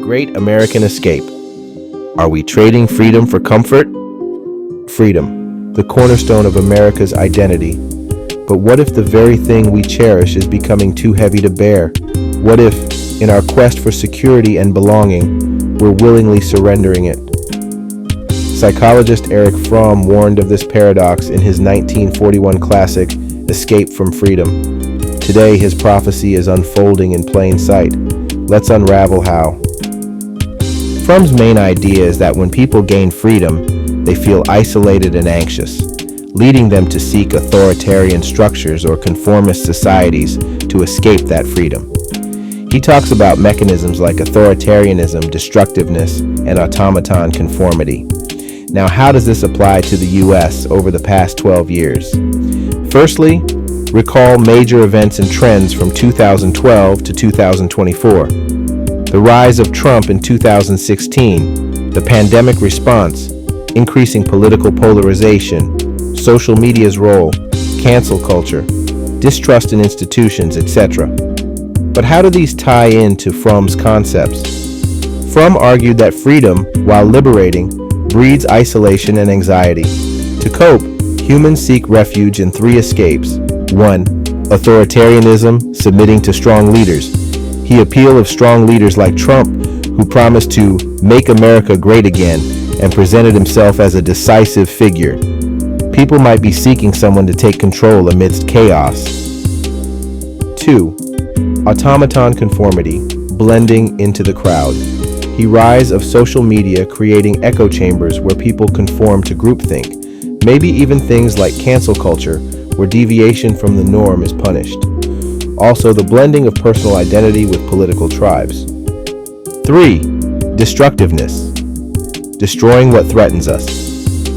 Great American Escape. Are we trading freedom for comfort? Freedom, the cornerstone of America's identity. But what if the very thing we cherish is becoming too heavy to bear? What if, in our quest for security and belonging, we're willingly surrendering it? Psychologist Erich Fromm warned of this paradox in his 1941 classic, Escape from Freedom. Today, his prophecy is unfolding in plain sight. Let's unravel how. Fromm's main idea is that when people gain freedom, they feel isolated and anxious, leading them to seek authoritarian structures or conformist societies to escape that freedom. He talks about mechanisms like authoritarianism, destructiveness, and automaton conformity. Now, how does this apply to the U.S. over the past 12 years? Firstly, recall major events and trends from 2012 to 2024. The rise of Trump in 2016, the pandemic response, increasing political polarization, social media's role, cancel culture, distrust in institutions, etc. But how do these tie into Fromm's concepts? Fromm argued that freedom, while liberating, breeds isolation and anxiety. To cope, humans seek refuge in three escapes. 1. Authoritarianism, submitting to strong leaders. He appealed of strong leaders like Trump, who promised to make America great again and presented himself as a decisive figure. People might be seeking someone to take control amidst chaos. 2. Automaton conformity, blending into the crowd. The rise of social media creating echo chambers where people conform to groupthink, maybe even things like cancel culture, where deviation from the norm is punished. Also, the blending of personal identity with political tribes. 3. Destructiveness, destroying what threatens us.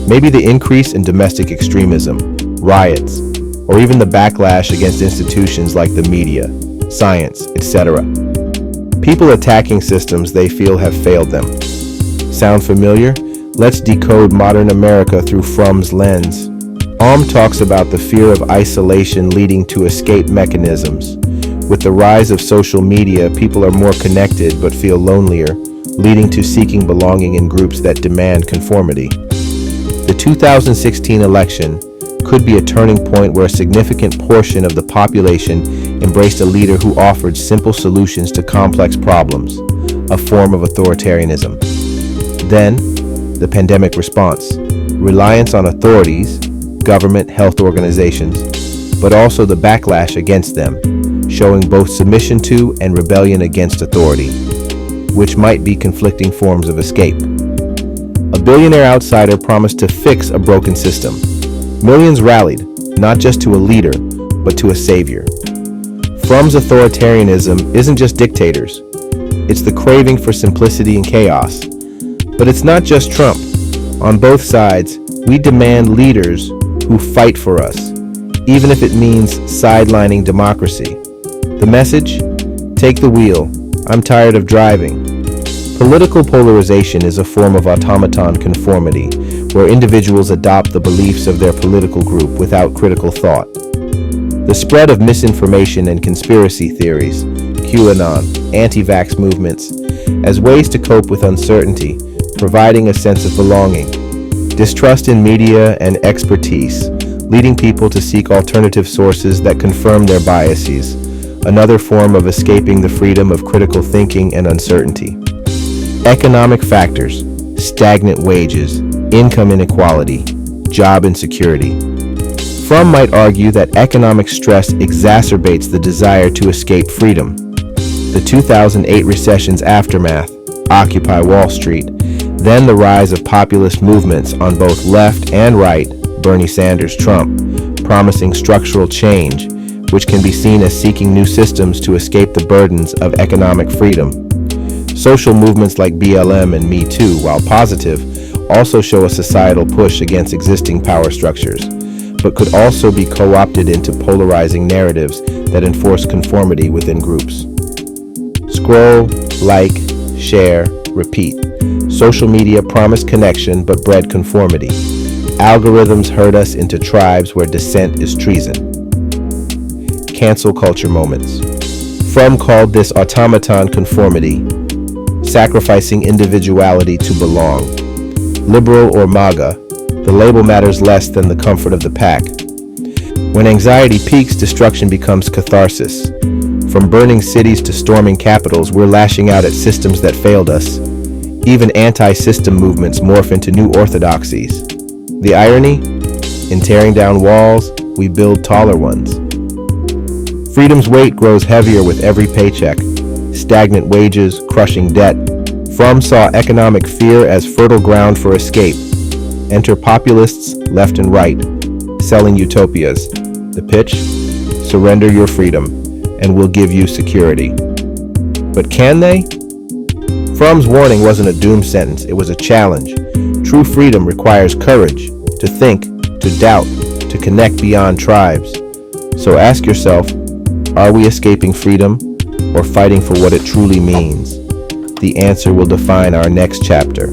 Maybe the increase in domestic extremism, riots, or even the backlash against institutions like the media, science, etc. People attacking systems they feel have failed them. Sound familiar? Let's decode modern America through Fromm's lens. Talks about the fear of isolation leading to escape mechanisms. With the rise of social media, people are more connected but feel lonelier, leading to seeking belonging in groups that demand conformity. The 2016 election could be a turning point where a significant portion of the population embraced a leader who offered simple solutions to complex problems, a form of authoritarianism. Then, the pandemic response, reliance on authorities, government, health organizations, but also the backlash against them, showing both submission to and rebellion against authority, which might be conflicting forms of escape. A billionaire outsider promised to fix a broken system. Millions rallied, not just to a leader, but to a savior. Fromm's authoritarianism isn't just dictators. It's the craving for simplicity and chaos. But it's not just Trump. On both sides, we demand leaders who fight for us, even if it means sidelining democracy. The message? Take the wheel. I'm tired of driving. Political polarization is a form of automaton conformity, where individuals adopt the beliefs of their political group without critical thought. The spread of misinformation and conspiracy theories, QAnon, anti-vax movements, as ways to cope with uncertainty, providing a sense of belonging. Distrust in media and expertise, leading people to seek alternative sources that confirm their biases, another form of escaping the freedom of critical thinking and uncertainty. Economic factors, stagnant wages, income inequality, job insecurity. Fromm might argue that economic stress exacerbates the desire to escape freedom. The 2008 recession's aftermath, Occupy Wall Street, then the rise of populist movements on both left and right, Bernie Sanders, Trump, promising structural change, which can be seen as seeking new systems to escape the burdens of economic freedom. Social movements like BLM and Me Too, while positive, also show a societal push against existing power structures, but could also be co-opted into polarizing narratives that enforce conformity within groups. Scroll, like, share, repeat. Social media promised connection but bred conformity. Algorithms herd us into tribes where dissent is treason. Cancel culture moments. Fromm called this automaton conformity. sacrificing individuality to belong. Liberal or MAGA, the label matters less than the comfort of the pack. When anxiety peaks, destruction becomes catharsis. From burning cities to storming capitals, we're lashing out at systems that failed us. Even anti-system movements morph into new orthodoxies. The irony? In tearing down walls, we build taller ones. Freedom's weight grows heavier with every paycheck. Stagnant wages, crushing debt. Fromm saw economic fear as fertile ground for escape. Enter populists left and right, selling utopias. The pitch? Surrender your freedom, and we'll give you security. But can they? Fromm's warning wasn't a doom sentence, it was a challenge. True freedom requires courage, to think, to doubt, to connect beyond tribes. So ask yourself, are we escaping freedom or fighting for what it truly means? The answer will define our next chapter.